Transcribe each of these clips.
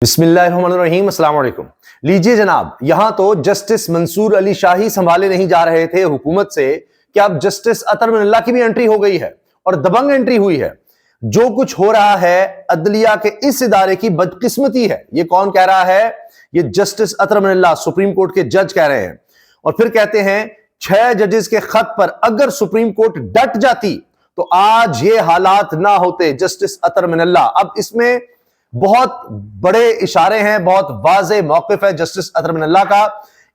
بسم اللہ الرحمن الرحیم، السلام علیکم۔ لیجئے جناب، یہاں تو جسٹس منصور علی شاہی سنبھالے نہیں جا رہے تھے حکومت سے کہ اب جسٹس اطہر من اللہ کی بھی انٹری ہو گئی ہے اور دبنگ انٹری ہوئی ہے۔ جو کچھ ہو رہا ہے عدلیہ کے اس ادارے کی بدقسمتی ہے۔ یہ کون کہہ رہا ہے؟ یہ جسٹس اطہر من اللہ سپریم کورٹ کے جج کہہ رہے ہیں، اور پھر کہتے ہیں 6 ججز کے خط پر اگر سپریم کورٹ ڈٹ جاتی تو آج یہ حالات نہ ہوتے۔ جسٹس اطہر من اللہ، اب اس میں بہت بڑے اشارے ہیں، بہت واضح موقف ہے جسٹس اطہر من اللہ کا۔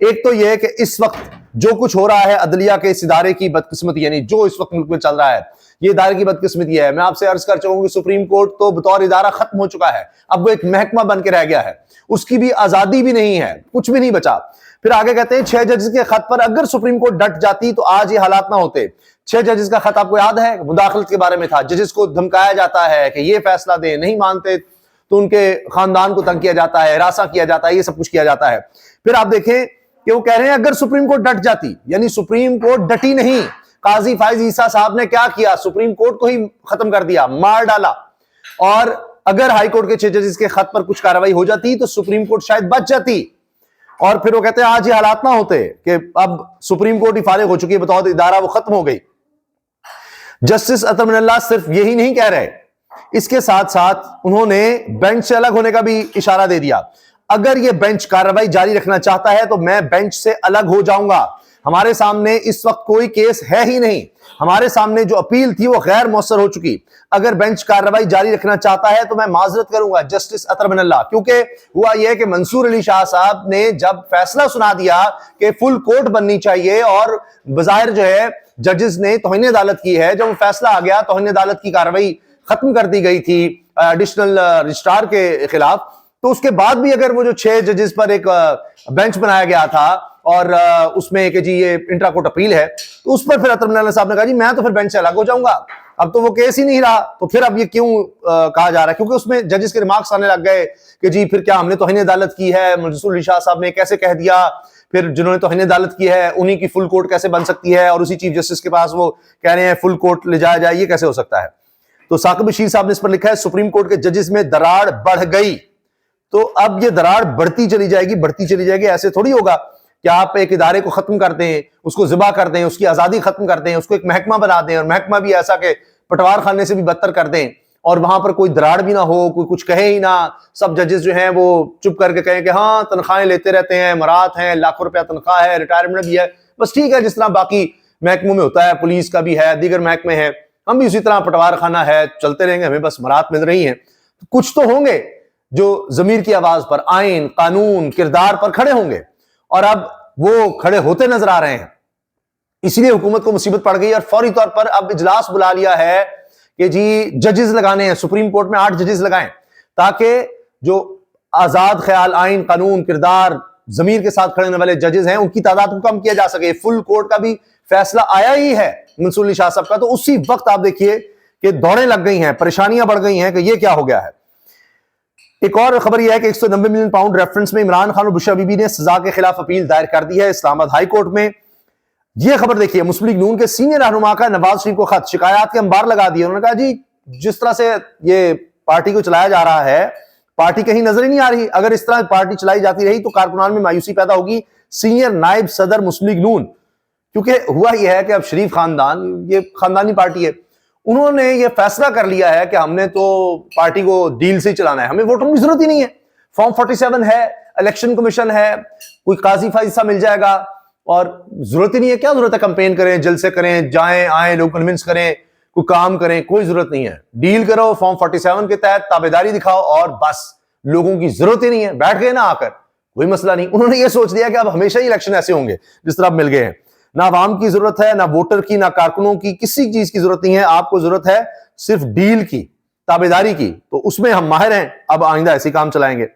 ایک تو یہ کہ اس وقت جو کچھ ہو رہا ہے عدلیہ کے اس ادارے کی بدقسمتی، یعنی جو اس وقت ملک میں چل رہا ہے یہ ادارے کی بدقسمتی ہے۔ میں آپ سے عرض کر چکا ہوں کہ سپریم کورٹ تو بطور ادارہ ختم ہو چکا ہے، اب وہ ایک محکمہ بن کے رہ گیا ہے، اس کی بھی آزادی بھی نہیں ہے، کچھ بھی نہیں بچا۔ پھر آگے کہتے ہیں 6 ججز کے خط پر اگر سپریم کورٹ ڈٹ جاتی تو آج یہ حالات نہ ہوتے۔ 6 ججز کا خط آپ کو یاد ہے، مداخلت کے بارے میں تھا۔ ججز کو دھمکایا جاتا ہے کہ یہ فیصلہ دیں، نہیں مانتے تو ان کے خاندان کو تنگ کیا جاتا ہے، ہراساں کیا جاتا ہے، یہ سب کچھ کیا جاتا ہے۔ پھر آپ دیکھیں کہ وہ کہہ رہے ہیں اگر سپریم کورٹ ڈٹ جاتی، یعنی سپریم کورٹ ڈٹی نہیں۔ قاضی فائز عیسیٰ صاحب نے کیا کیا؟ سپریم کورٹ کو ہی ختم کر دیا، مار ڈالا۔ اور اگر ہائی کورٹ کے 6 ججز کے خط پر کچھ کارروائی ہو جاتی تو سپریم کورٹ شاید بچ جاتی۔ اور پھر وہ کہتے ہیں آج یہ حالات نہ ہوتے کہ اب سپریم کورٹ ہی فارغ ہو چکی ہے بطور ادارہ، وہ ختم ہو گئی۔ جسٹس اطہر من اللہ صرف یہی نہیں کہہ رہے، اس کے ساتھ ساتھ انہوں نے بینچ سے الگ ہونے کا بھی اشارہ دے دیا۔ اگر یہ بینچ کارروائی جاری رکھنا چاہتا ہے تو میں بینچ سے الگ ہو جاؤں گا۔ ہمارے سامنے اس وقت کوئی کیس ہے ہی نہیں، ہمارے سامنے جو اپیل تھی وہ غیر مؤثر ہو چکی۔ اگر بینچ کارروائی جاری رکھنا چاہتا ہے تو میں معذرت کروں گا جسٹس اطہر من اللہ، کیونکہ ہوا یہ کہ منصور علی شاہ صاحب نے جب فیصلہ سنا دیا کہ فل کورٹ بننی چاہیے اور بظاہر جو ہے ججز نے توہین عدالت کی ہے، جب وہ فیصلہ آ گیا توہین عدالت کی کارروائی ختم کر دی گئی تھی ایڈیشنل رجسٹرار کے خلاف، تو اس کے بعد بھی اگر وہ جو 6 ججز پر ایک بینچ بنایا گیا تھا اور اس میں کہ جی یہ انٹرا کورٹ اپیل ہے، تو اس پر پھر اطہر من اللہ صاحب نے کہا جی میں تو پھر بینچ سے الگ ہو جاؤں گا، اب تو وہ کیس ہی نہیں رہا، تو پھر اب یہ کیوں کہا جا رہا ہے؟ کیونکہ اس میں ججز کے ریمارکس آنے لگ گئے کہ جی پھر کیا ہم نے توہین عدالت کی ہے، منصور علی شاہ صاحب نے کیسے کہہ دیا، پھر جنہوں نے توہین عدالت کی ہے انہی کی فل کورٹ کیسے بن سکتی ہے، اور اسی چیف جسٹس کے پاس وہ کہہ رہے ہیں فل کورٹ لے جایا جائے، یہ کیسے ہو سکتا ہے؟ تو ثاقب بشیر صاحب نے اس پر لکھا ہے سپریم کورٹ کے ججز میں دراڑ بڑھ گئی۔ تو اب یہ دراڑ بڑھتی چلی جائے گی، ایسے تھوڑی ہوگا کہ آپ ایک ادارے کو ختم کر دیں، اس کو ذبح کر دیں، اس کی آزادی ختم کر دیں، اس کو ایک محکمہ بنا دیں، اور محکمہ بھی ایسا کہ پٹوار خانے سے بھی بدتر کر دیں، اور وہاں پر کوئی دراڑ بھی نہ ہو، کوئی کچھ کہے ہی نہ، سب ججز جو ہیں وہ چپ کر کے کہیں کہ ہاں تنخواہیں لیتے رہتے ہیں، مرات ہیں، لاکھوں روپیہ تنخواہ ہے، ریٹائرمنٹ بھی ہے، بس ٹھیک ہے، جس طرح باقی محکموں میں ہوتا ہے، پولیس کا بھی ہے، دیگر محکمے ہیں، ہم بھی اسی طرح پٹوار خانہ ہے، چلتے رہیں گے، ہمیں بس مرات مل رہی ہیں۔ کچھ تو ہوں گے جو ضمیر کی آواز پر، آئین، قانون، کردار پر کھڑے ہوں گے، اور اب وہ کھڑے ہوتے نظر آ رہے ہیں۔ اسی لیے حکومت کو مصیبت پڑ گئی اور فوری طور پر اب اجلاس بلا لیا ہے کہ جی ججز لگانے ہیں، سپریم کورٹ میں 8 ججز لگائیں، تاکہ جو آزاد خیال، آئین، قانون، کردار، ضمیر کے ساتھ کھڑے ہونے والے ججز ہیں ان کی تعداد کو کم کیا جا سکے۔ فل کورٹ کا بھی فیصلہ آیا ہی ہے منصور علی شاہ صاحب کا، تو اسی وقت آپ دیکھیے کہ دوڑیں لگ گئی ہیں، پریشانیاں بڑھ گئی ہیں کہ یہ کیا ہو گیا ہے۔ ایک اور خبر یہ ہے کہ 190 ملین پاؤنڈ ریفرنس میں عمران خان اور بشرا بی بی نے سزا کے خلاف اپیل دائر کر دی ہے اسلام آباد ہائی کورٹ میں۔ یہ خبر دیکھیے، مسلم لیگ نون کے سینئر رہنما کا نواز شریف کو خط، شکایات کے انبار لگا دیے۔ انہوں نے کہا جی جس طرح سے یہ پارٹی کو چلایا جا رہا ہے، پارٹی کہیں نظر ہی نہیں آ رہی، اگر اس طرح پارٹی چلائی جاتی رہی تو کارکنان میں مایوسی پیدا ہوگی۔ سینئر نائب صدر مسلم لیگ نون، کیونکہ ہوا یہ ہے کہ اب شریف خاندان یہ خاندانی پارٹی ہے، انہوں نے یہ فیصلہ کر لیا ہے کہ ہم نے تو پارٹی کو ڈیل سے چلانا ہے، ہمیں ووٹوں کی ضرورت ہی نہیں ہے، فارم 47 ہے، الیکشن کمیشن ہے، کوئی قاضی فائز مل جائے گا، اور ضرورت ہی نہیں ہے، کیا ضرورت ہے کمپین کریں، جلسے کریں، جائیں آئیں، لوگ کنونس کریں، کوئی کام کریں، کوئی ضرورت نہیں ہے، ڈیل کرو فارم 47 کے تحت، تابعداری دکھاؤ، اور بس لوگوں کی ضرورت ہی نہیں ہے، بیٹھ گئے نا آ کر، کوئی مسئلہ نہیں۔ انہوں نے یہ سوچ لیا کہ اب ہمیشہ ہی الیکشن ایسے ہوں گے جس طرح اب مل گئے ہیں، نہ عوام کی ضرورت ہے، نہ ووٹر کی، نہ کارکنوں کی، کسی چیز کی ضرورت نہیں ہے، آپ کو ضرورت ہے صرف ڈیل کی، تابعداری کی، تو اس میں ہم ماہر ہیں، اب آئندہ ایسے کام چلائیں گے۔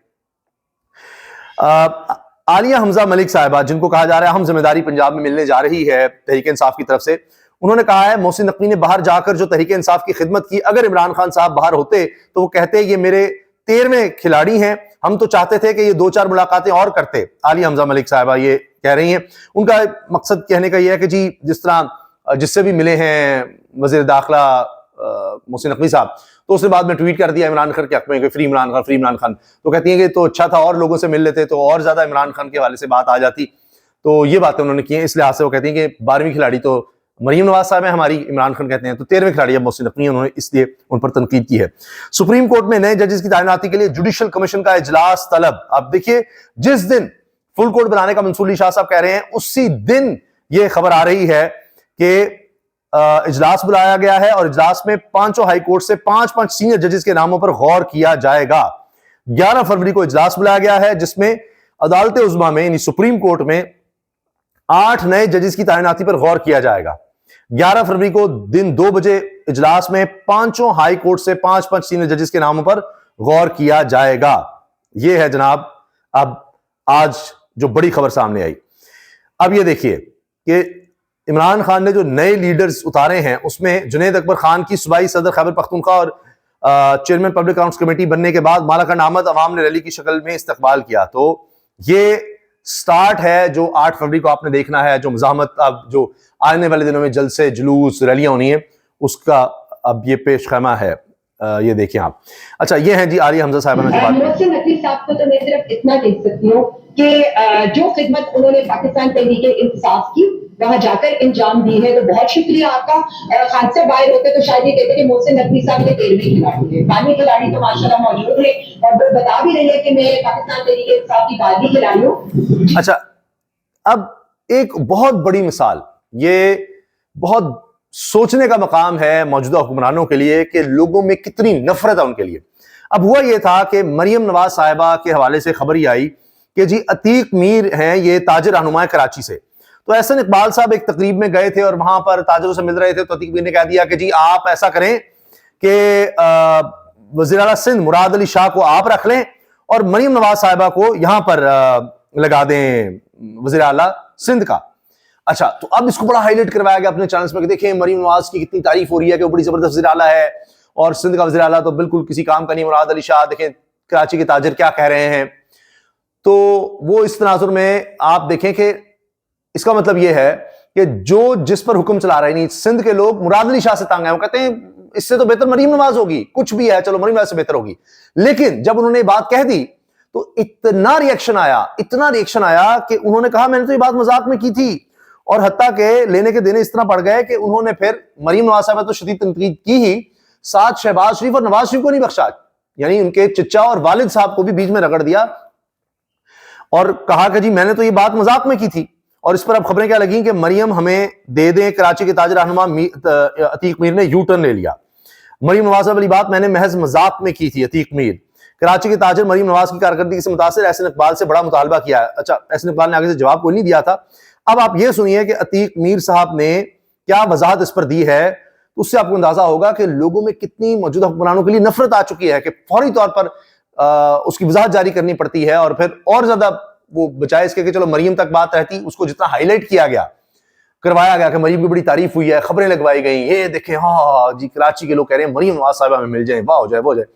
عالیہ حمزہ ملک صاحبہ، جن کو کہا جا رہا ہے اہم ذمہ داری پنجاب میں ملنے جا رہی ہے تحریک انصاف کی طرف سے، انہوں نے کہا ہے محسن نقوی نے باہر جا کر جو تحریک انصاف کی خدمت کی، اگر عمران خان صاحب باہر ہوتے تو وہ کہتے یہ میرے 13ویں کھلاڑی ہیں، ہم تو چاہتے تھے کہ یہ 2-4 ملاقاتیں اور کرتے۔ عالیہ حمزہ ملک صاحبہ یہ کہہ رہی ہیں، ان کا مقصد کہنے کا یہ ہے کہ جی جس طرح جس سے بھی ملے ہیں وزیر داخلہ محسن نقوی صاحب, تو اس نے بعد میں ٹویٹ کر دیا عمران خان کے حق میں کہ فری عمران خان, فری عمران خان. تو کہتی ہیں کہ تو اچھا تھا اور لوگوں سے مل لیتے تو اور زیادہ عمران خان کے حوالے سے بات آ جاتی. تو یہ باتیں انہوں نے کی ہیں. اس لحاظ سے وہ کہتی ہیں کہ 12ویں کھلاڑی تو مریم نواز صاحب ہیں ہماری, عمران خان کہتے ہیں, تو 13ویں کھلاڑی اب محسن نقوی, انہوں نے اس لیے ان پر تنقید کی ہے. سپریم کورٹ میں نئے ججز کی تعیناتی کے لیے جوڈیشل کمیشن کا اجلاس طلب. اب دیکھیے جس دن فل کورٹ بنانے کا منصور علی شاہ صاحب کہہ رہے ہیں اسی دن یہ خبر آ رہی ہے کہ اجلاس بلایا گیا ہے اور اجلاس میں 5 ہائی کورٹ سے 5 سینئر ججز کے ناموں پر غور کیا جائے گا. 11 فروری کو اجلاس بلایا گیا ہے جس میں عدالت عظمیٰ میں یعنی سپریم کورٹ میں 8 نئے ججز کی تعیناتی پر غور کیا جائے گا. 11 فروری کو دن 2 بجے اجلاس میں 5 ہائی کورٹ سے 5 سینئر ججز کے ناموں پر غور کیا جائے گا. یہ ہے جناب اب آج جو بڑی خبر سامنے آئی. اب یہ دیکھیے کہ عمران خان نے جو نئے لیڈرز اتارے ہیں اس میں جنید اکبر خان کی صوبائی صدر خیبر پختونخوا اور چیئرمین پبلک اکاؤنٹس کمیٹی بننے کے بعد مالاکنڈ آمد عوام نے ریلی کی شکل میں استقبال کیا. تو یہ سٹارٹ ہے جو 8 فروری کو آپ نے دیکھنا ہے, جو مزاحمت اب جو آنے والے دنوں میں جلسے جلوس ریلیاں ہونی ہیں اس کا اب یہ پیش خیمہ ہے. یہ دیکھیں آپ. اچھا یہ ہیں جی عالیہ حمزہ صاحبہ نے جو بات محسن نقوی صاحب کو تو میں صرف اتنا کہہ سکتی ہوں کہ جو خدمت انہوں نے پاکستان تحریک انصاف کی وہاں جا کر انجام دی ہے تو بہت شکریہ آپ کا. حادثہ باہر ہوتے تو شاید یہ کہتے کہ محسن نقوی صاحب کے 13ویں کھلاڑی ہے. 12ویں کھلاڑی تو ماشاءاللہ موجود ہے اور وہ بتا بھی رہی ہے کہ میں پاکستان تحریک انصاف کی 12ویں کھلاڑی ہوں. اچھا اب ایک بہت بڑی مثال, یہ بہت سوچنے کا مقام ہے موجودہ حکمرانوں کے لیے کہ لوگوں میں کتنی نفرت ہے ان کے لیے. اب ہوا یہ تھا کہ مریم نواز صاحبہ کے حوالے سے خبر یہ آئی کہ جی عتیق میر ہیں یہ تاجر رہنما کراچی سے. تو احسن اقبال صاحب ایک تقریب میں گئے تھے اور وہاں پر تاجروں سے مل رہے تھے تو عتیق میر نے کہہ دیا کہ جی آپ ایسا کریں کہ وزیر اعلیٰ سندھ مراد علی شاہ کو آپ رکھ لیں اور مریم نواز صاحبہ کو یہاں پر لگا دیں وزیر اعلیٰ سندھ کا. اچھا تو اب اس کو بڑا ہائی لائٹ کروایا گیا اپنے چینلز میں کہ دیکھیں مریم نواز کی کتنی تعریف ہو رہی ہے کہ وہ بڑی زبردست وزیر اعلیٰ ہے اور سندھ کا وزیر اعلیٰ تو بالکل کسی کام کا نہیں, مراد علی شاہ دیکھیں کراچی کے تاجر کیا کہہ رہے ہیں. تو وہ اس تناظر میں آپ دیکھیں کہ اس کا مطلب یہ ہے کہ جو جس پر حکم چلا رہے نہیں سندھ کے لوگ مراد علی شاہ سے تنگ ہیں, وہ کہتے ہیں اس سے تو بہتر مریم نواز ہوگی, کچھ بھی ہے چلو مریم نواز سے بہتر ہوگی. لیکن جب انہوں نے بات کہہ دی تو اتنا ریئیکشن آیا کہ انہوں نے کہا میں نے تو یہ بات مذاق میں کی تھی, اور حتیٰ کہ لینے کے دینے اس طرح پڑ گئے کہ انہوں نے پھر مریم نواز صاحبہ تو شدید تنقید کی ہی, ساتھ شہباز شریف اور نواز شریف کو نہیں بخشا, یعنی ان کے چچا اور والد صاحب کو بھی بیچ میں رگڑ دیا اور کہا کہ جی میں نے تو یہ بات مذاق میں کی تھی. اور اس پر اب خبریں کیا لگیں کہ مریم ہمیں دے دیں. کراچی کے تاجر رہنما عتیق میر نے یو ٹرن لے لیا. مریم نواز صاحب والی بات میں نے محض مذاق میں کی تھی. عتیق میر کراچی کے تاجر مریم نواز کی کارکردگی سے متاثر احسن اقبال سے بڑا مطالبہ کیا ہے. اچھا احسن اقبال نے آگے سے جواب کوئی نہیں دیا تھا. اب آپ یہ سنیے کہ عتیق میر صاحب نے کیا وضاحت اس پر دی ہے, اس سے آپ کو اندازہ ہوگا کہ لوگوں میں کتنی موجودہ حکمرانوں کے لیے نفرت آ چکی ہے کہ فوری طور پر اس کی وضاحت جاری کرنی پڑتی ہے. اور پھر اور زیادہ وہ بچائے اس کے کہ چلو مریم تک بات رہتی, اس کو جتنا ہائی لائٹ کیا گیا کروایا گیا کہ مریم کی بڑی تعریف ہوئی ہے, خبریں لگوائی گئیں, یہ دیکھیں ہاں جی کراچی کے لوگ کہہ رہے ہیں مریم نواز صاحبہ میں مل جائیں, واہ ہو جائے وہ ہو جائے.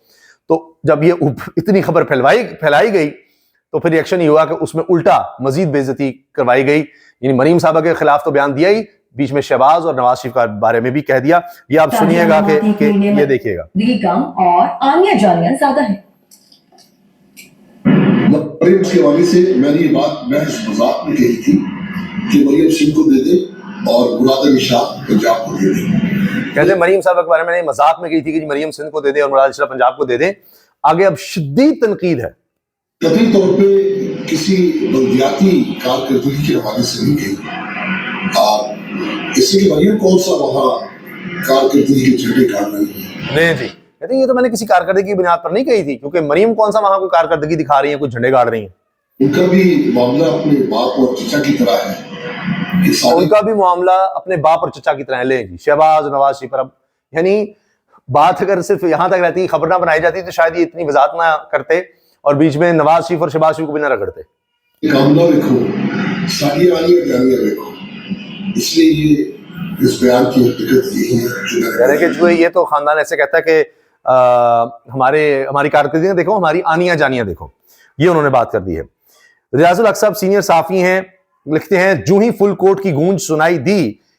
تو جب یہ اتنی خبر پھیلائی گئی تو پھر ریئیکشن یہ ہوا کہ اس میں الٹا مزید بے عزتی کروائی گئی. یعنی مریم صاحبہ کے خلاف تو بیان دیا ہی, بیچ میں شہباز اور نواز شریف کے بارے میں بھی کہہ دیا. یہ آپ سنیے گا کہ یہ دیکھیے گا. کم اور آنیہ جانیہ زیادہ ہے. مریم کے حوالے سے میں نے یہ بات محض مذاق میں کہی تھی کہ مریم سنگھ کو دے دے اور مراد علی شاہ پنجاب کو دے دے. کہتے ہیں مریم صاحبہ کے بارے میں نے مذاق میں کہی تھی کہ مریم سندھ کو دے دے اور مراد علی شاہ پنجاب کو دے دیں. آگے اب شدید تنقید ہے. قطعی طور پہ کسی بلدیاتی کارکردگی کے حوالے سے نہیں کہی, اس سے کہ مریم کون سا وہاں کارکردگی کے جھنڈے گاڑ رہی ہے. نہیں جی کہتے ہیں یہ تو میں نے کسی کارکردگی کی بنیاد پر نہیں کہی تھی, کیونکہ مریم کون سا وہاں کوئی کارکردگی دکھا رہی ہیں, کوئی جھنڈے گاڑ رہی ہیں. ان کا بھی معاملہ اپنے باپ اور چچا کی طرح ہے. ان کا بھی معاملہ اپنے باپ اور چچا کی طرح ہے. لیں جی شہباز نواز شریف پر اب یعنی بات اگر صرف یہاں تک رہتی, خبر نہ بنائی جاتی تو شاید یہ اتنی وضاحت نہ کرتے اور بیچ میں نواز شریف اور شہباز شریف کو بھی نہ رگڑتے. معاملہ دیکھو ساری آنیہ جانیہ دیکھو, اس لیے یہ اس بیان کی حقیقت یہی ہے کہ جو یہ تو خاندان ایسے کہتا ہے کہ ہماری کارکردگی دیکھو, ہماری آنیہ جانیہ دیکھو. یہ انہوں نے بات کر دی ہے. ریاض الحق صاحب سینئر صحافی ہیں, لکھتے ہیں جو ہی فل کورٹ کی گونج سنائی دی